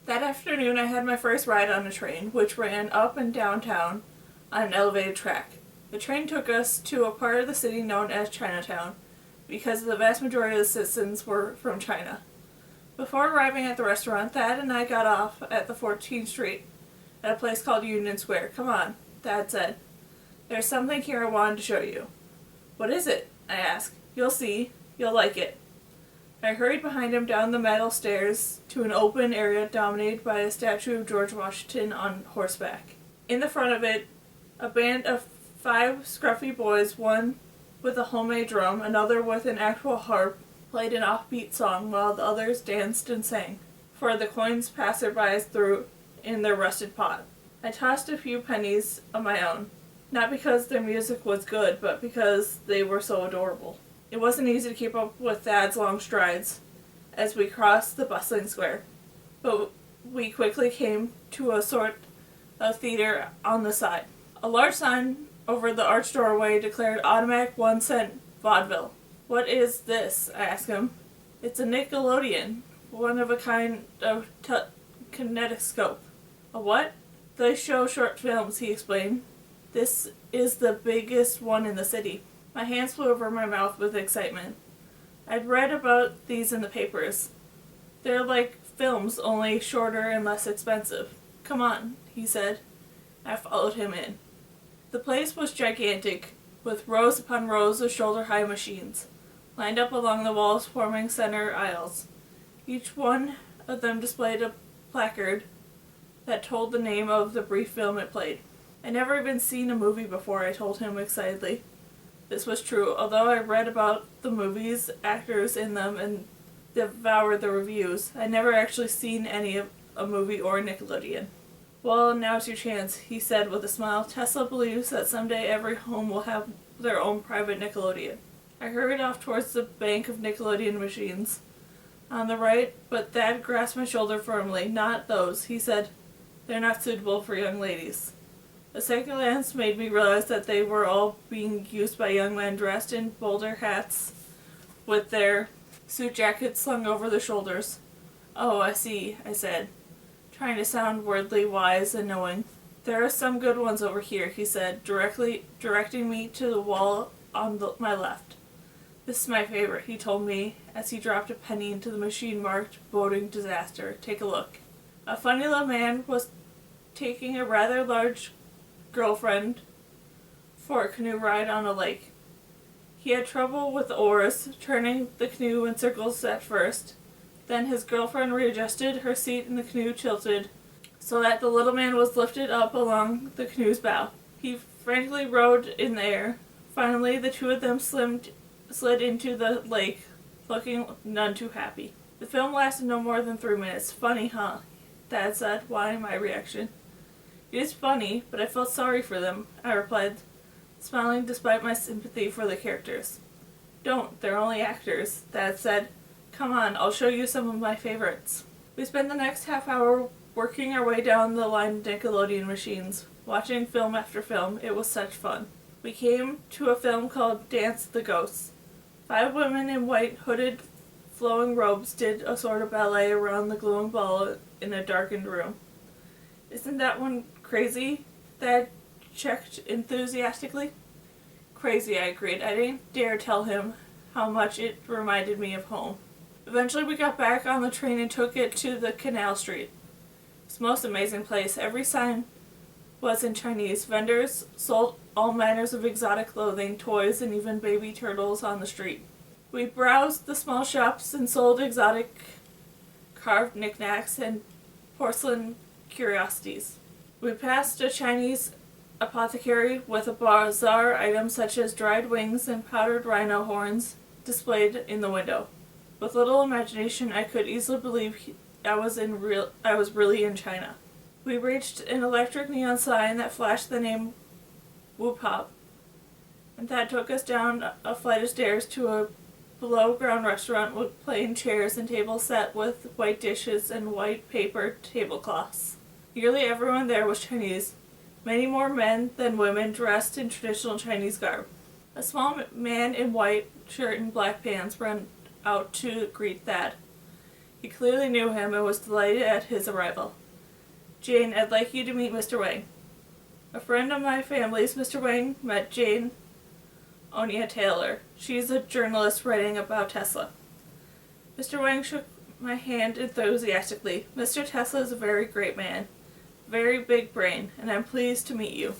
That afternoon I had my first ride on a train, which ran up and downtown on an elevated track. The train took us to a part of the city known as Chinatown, because the vast majority of the citizens were from China. Before arriving at the restaurant, Thad and I got off at the 14th Street, at a place called Union Square. "Come on," Thad said. "There's something here I wanted to show you." "What is it?" I asked. "You'll see. You'll like it." I hurried behind him down the metal stairs to an open area dominated by a statue of George Washington on horseback. In the front of it, a band of 5 scruffy boys, one with a homemade drum, another with an actual harp, played an offbeat song while the others danced and sang for the coins passersby threw in their rusted pot. I tossed a few pennies of my own, not because their music was good, but because they were so adorable. It wasn't easy to keep up with Thad's long strides as we crossed the bustling square, but we quickly came to a sort of theater on the side. A large sign over the arched doorway declared automatic 1-cent vaudeville. "What is this?" I asked him. "It's a Nickelodeon, one of a kind of kinetoscope." "A what?" "They show short films," he explained. "This is the biggest one in the city." My hands flew over my mouth with excitement. I'd read about these in the papers. They're like films, only shorter and less expensive. "Come on," he said. I followed him in. The place was gigantic, with rows upon rows of shoulder-high machines, lined up along the walls forming center aisles. Each one of them displayed a placard that told the name of the brief film it played. "I'd never even seen a movie before," I told him excitedly. This was true. Although I read about the movies, actors in them, and devoured the reviews, I'd never actually seen any of a movie or Nickelodeon. "Well, now's your chance," he said with a smile. "Tesla believes that someday every home will have their own private Nickelodeon." I hurried off towards the bank of Nickelodeon machines on the right, but Thad grasped my shoulder firmly. "Not those," he said. "They're not suitable for young ladies." A second glance made me realize that they were all being used by young men dressed in bowler hats with their suit jackets slung over their shoulders. "Oh, I see," I said, trying to sound worldly wise and knowing. "There are some good ones over here," he said, directing me to the wall on my left. "This is my favorite," he told me as he dropped a penny into the machine marked "Boating Disaster." "Take a look." A funny little man was taking a rather large girlfriend for a canoe ride on a lake. He had trouble with the oars, turning the canoe in circles at first. Then his girlfriend readjusted her seat and the canoe tilted so that the little man was lifted up along the canoe's bow. He frantically rowed in the air. Finally, the two of them slid into the lake, looking none too happy. The film lasted no more than 3 minutes. "Funny, huh?" Dad said, wanting my reaction. "It is funny, but I felt sorry for them," I replied, smiling despite my sympathy for the characters. "Don't, they're only actors," Dad said. "Come on, I'll show you some of my favorites." We spent the next half hour working our way down the line of Nickelodeon machines, watching film after film. It was such fun. We came to a film called Dance the Ghosts. 5 women in white hooded flowing robes did a sort of ballet around the glowing ball in a darkened room. "Isn't that one crazy?" Thad checked enthusiastically. "Crazy," I agreed. I didn't dare tell him how much it reminded me of home. Eventually we got back on the train and took it to the Canal Street. It's the most amazing place. Every sign was in Chinese. Vendors sold all manners of exotic clothing, toys, and even baby turtles on the street. We browsed the small shops and sold exotic carved knickknacks and porcelain curiosities. We passed a Chinese apothecary with a bizarre items such as dried wings and powdered rhino horns displayed in the window. With little imagination, I could easily believe I was really in China. We reached an electric neon sign that flashed the name Whoop Hop, and that took us down a flight of stairs to a below-ground restaurant with plain chairs and tables set with white dishes and white paper tablecloths. Nearly everyone there was Chinese, many more men than women dressed in traditional Chinese garb. A small man in white shirt and black pants ran out to greet Thad. He clearly knew him and was delighted at his arrival. "Jane, I'd like you to meet Mr. Weyn." A friend of my family's, Mr. Weyn, met Jane Onia Taylor. She's a journalist writing about Tesla. Mr. Weyn shook my hand enthusiastically. "Mr. Tesla is a very great man, very big brain, and I'm pleased to meet you."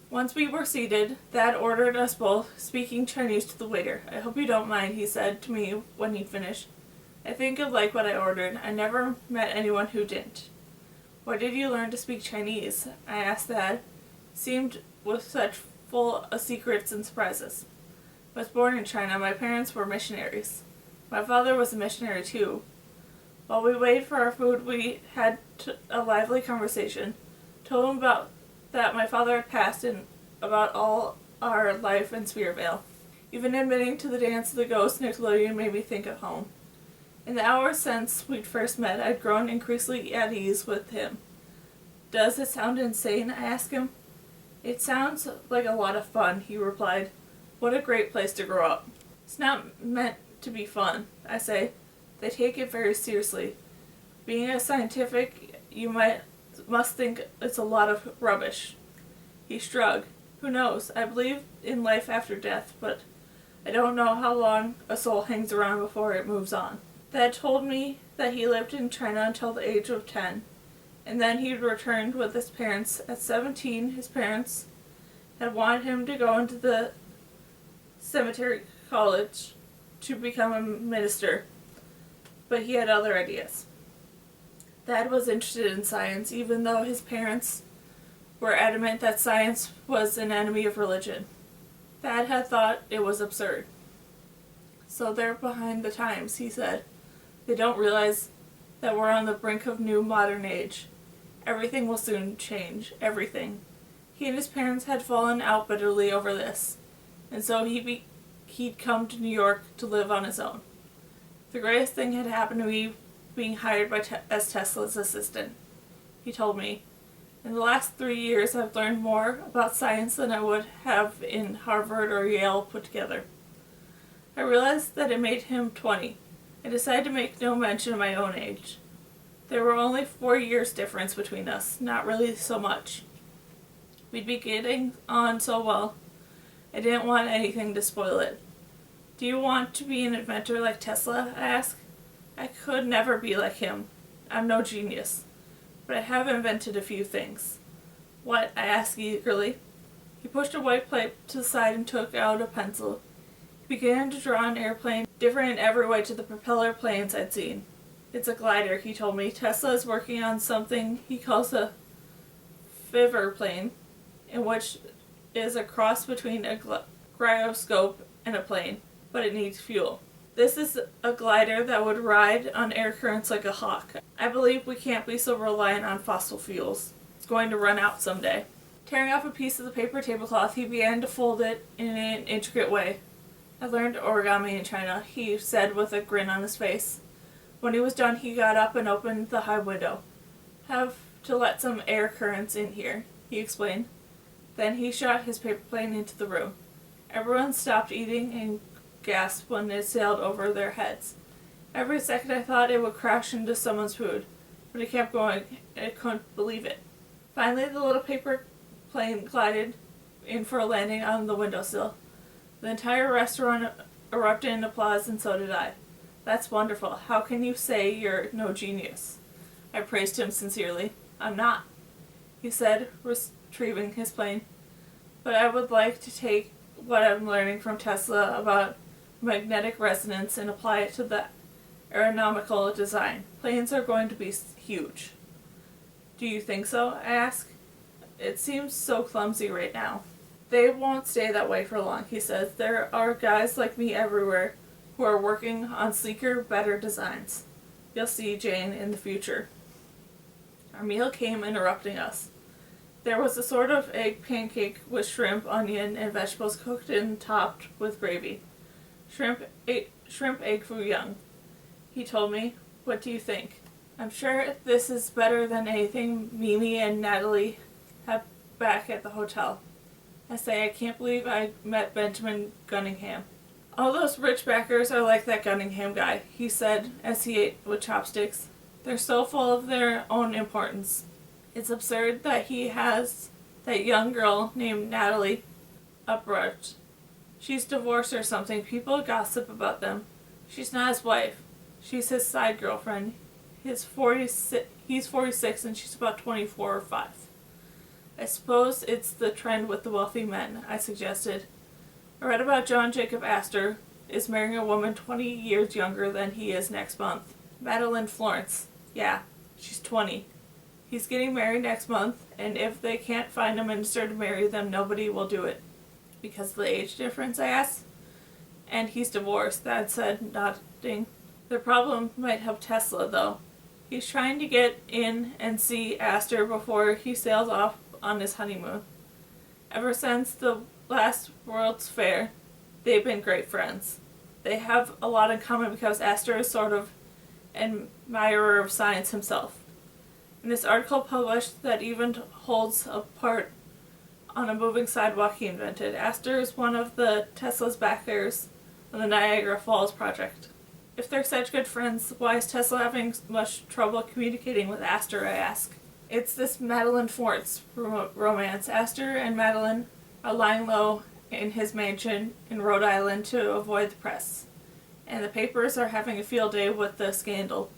Once we were seated, Dad ordered us both, speaking Chinese to the waiter. "I hope you don't mind," he said to me when he'd finished. "I think you'll like what I ordered. I never met anyone who didn't." "Where did you learn to speak Chinese?" I asked Dad. He seemed with such full of secrets and surprises. "I was born in China. My parents were missionaries. My father was a missionary too." While we waited for our food, we had a lively conversation. Told him about that my father had passed and about all our life in Spearvale. Even admitting to the dance of the ghost Nickelodeon made me think of home. In the hours since we'd first met, I'd grown increasingly at ease with him. "Does it sound insane?" I asked him. "It sounds like a lot of fun," he replied. "What a great place to grow up." "It's not meant to be fun," I say. "They take it very seriously. Being a scientific, you must think it's a lot of rubbish." He shrugged. "Who knows? I believe in life after death, but I don't know how long a soul hangs around before it moves on." Dad told me that he lived in China until the age of 10, and then he returned with his parents. At 17, his parents had wanted him to go into the cemetery college to become a minister, but he had other ideas. Dad was interested in science, even though his parents were adamant that science was an enemy of religion. Dad had thought it was absurd. "So they're behind the times," he said. "They don't realize that we're on the brink of new modern age. Everything will soon change. Everything." He and his parents had fallen out bitterly over this, and so he'd come to New York to live on his own. "The greatest thing had happened to me being hired as Tesla's assistant," he told me. "In the last 3 years, I've learned more about science than I would have in Harvard or Yale put together." I realized that it made him 20. I decided to make no mention of my own age. There were only 4 years difference between us, not really so much. We'd be getting on so well, I didn't want anything to spoil it. "Do you want to be an inventor like Tesla?" I asked. "I could never be like him. I'm no genius. But I have invented a few things." "What?" I asked eagerly. He pushed a white plate to the side and took out a pencil. He began to draw an airplane, different in every way to the propeller planes I'd seen. "It's a glider," he told me. "Tesla is working on something he calls a fiver plane, in which is a cross between a gyroscope and a plane, but it needs fuel. This is a glider that would ride on air currents like a hawk. I believe we can't be so reliant on fossil fuels. It's going to run out someday." Tearing off a piece of the paper tablecloth, he began to fold it in an intricate way. "I learned origami in China," he said with a grin on his face. When he was done, he got up and opened the high window. "Have to let some air currents in here," he explained. Then he shot his paper plane into the room. Everyone stopped eating and gasped when it sailed over their heads. Every second I thought it would crash into someone's food, but it kept going. I couldn't believe it. Finally, the little paper plane glided in for a landing on the windowsill. The entire restaurant erupted in applause, and so did I. "That's wonderful. How can you say you're no genius?" I praised him sincerely. "I'm not," he said, retrieving his plane. "But I would like to take what I'm learning from Tesla about magnetic resonance and apply it to the aeronautical design. Planes are going to be huge." "Do you think so?" I asked. "It seems so clumsy right now." "They won't stay that way for long," he says. "There are guys like me everywhere who are working on sleeker, better designs. You'll see, Jane, in the future." Our meal came, interrupting us. There was a sort of egg pancake with shrimp, onion, and vegetables cooked and topped with gravy. Shrimp egg foo young, he told me. "What do you think?" "I'm sure this is better than anything Mimi and Natalie have back at the hotel." I say, "I can't believe I met Benjamin Gunningham." All those rich backers are like that Gunningham guy, he said as he ate with chopsticks. They're so full of their own importance. It's absurd that he has that young girl named Natalie uproot. She's divorced or something. People gossip about them. She's not his wife. She's his side girlfriend. He's 46 and she's about 24 or 5. I suppose it's the trend with the wealthy men, I suggested. I read about John Jacob Astor is marrying a woman 20 years younger than he is next month. Madeline Florence. Yeah, she's 20. He's getting married next month, and if they can't find a minister to marry them, nobody will do it. Because of the age difference, I asked. And he's divorced, Dad said, nodding. The problem might help Tesla, though. He's trying to get in and see Astor before he sails off on his honeymoon. Ever since the last World's Fair, they've been great friends. They have a lot in common because Astor is sort of an admirer of science himself. In this article published that even holds a part on a moving sidewalk he invented, Astor is one of the Tesla's backers on the Niagara Falls project. If they're such good friends, why is Tesla having much trouble communicating with Astor, I ask. It's this Madeline Florence romance. Astor and Madeline are lying low in his mansion in Rhode Island to avoid the press, and the papers are having a field day with the scandal.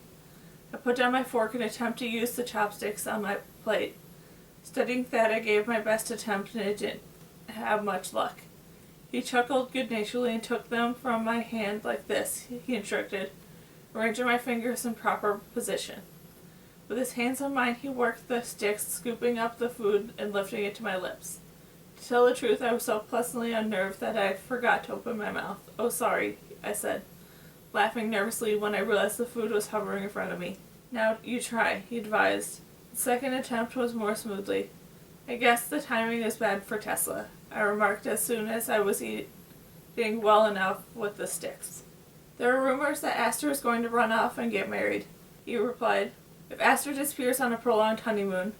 I put down my fork and attempt to use the chopsticks on my plate. Studying that, I gave my best attempt and it didn't have much luck. He chuckled good-naturedly and took them from my hand like this, he instructed, arranging my fingers in proper position. With his hands on mine, he worked the sticks, scooping up the food and lifting it to my lips. To tell the truth, I was so pleasantly unnerved that I forgot to open my mouth. Oh, sorry, I said, laughing nervously when I realized the food was hovering in front of me. Now you try, he advised. The second attempt was more smoothly. I guess the timing is bad for Tesla, I remarked as soon as I was eating well enough with the sticks. There are rumors that Astor is going to run off and get married, he replied. If Astor disappears on a prolonged honeymoon,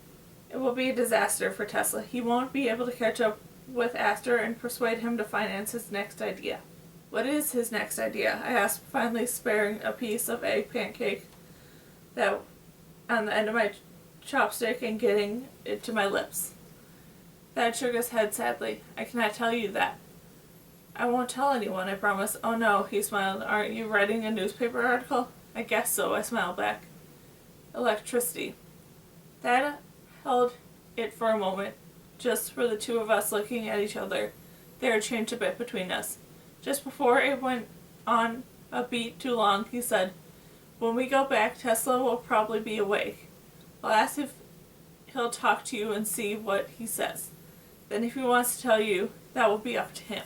it will be a disaster for Tesla. He won't be able to catch up with Astor and persuade him to finance his next idea. What is his next idea? I asked, finally sparing a piece of egg pancake that on the end of my chopstick and getting it to my lips. Dad shook his head sadly. I cannot tell you that. I won't tell anyone, I promise. Oh no, he smiled. Aren't you writing a newspaper article? I guess so, I smiled back. Electricity. Dad held it for a moment, just for the two of us looking at each other. There had changed a bit between us. Just before it went on a beat too long, he said, when we go back, Tesla will probably be awake. I'll ask if he'll talk to you and see what he says. Then if he wants to tell you, that will be up to him.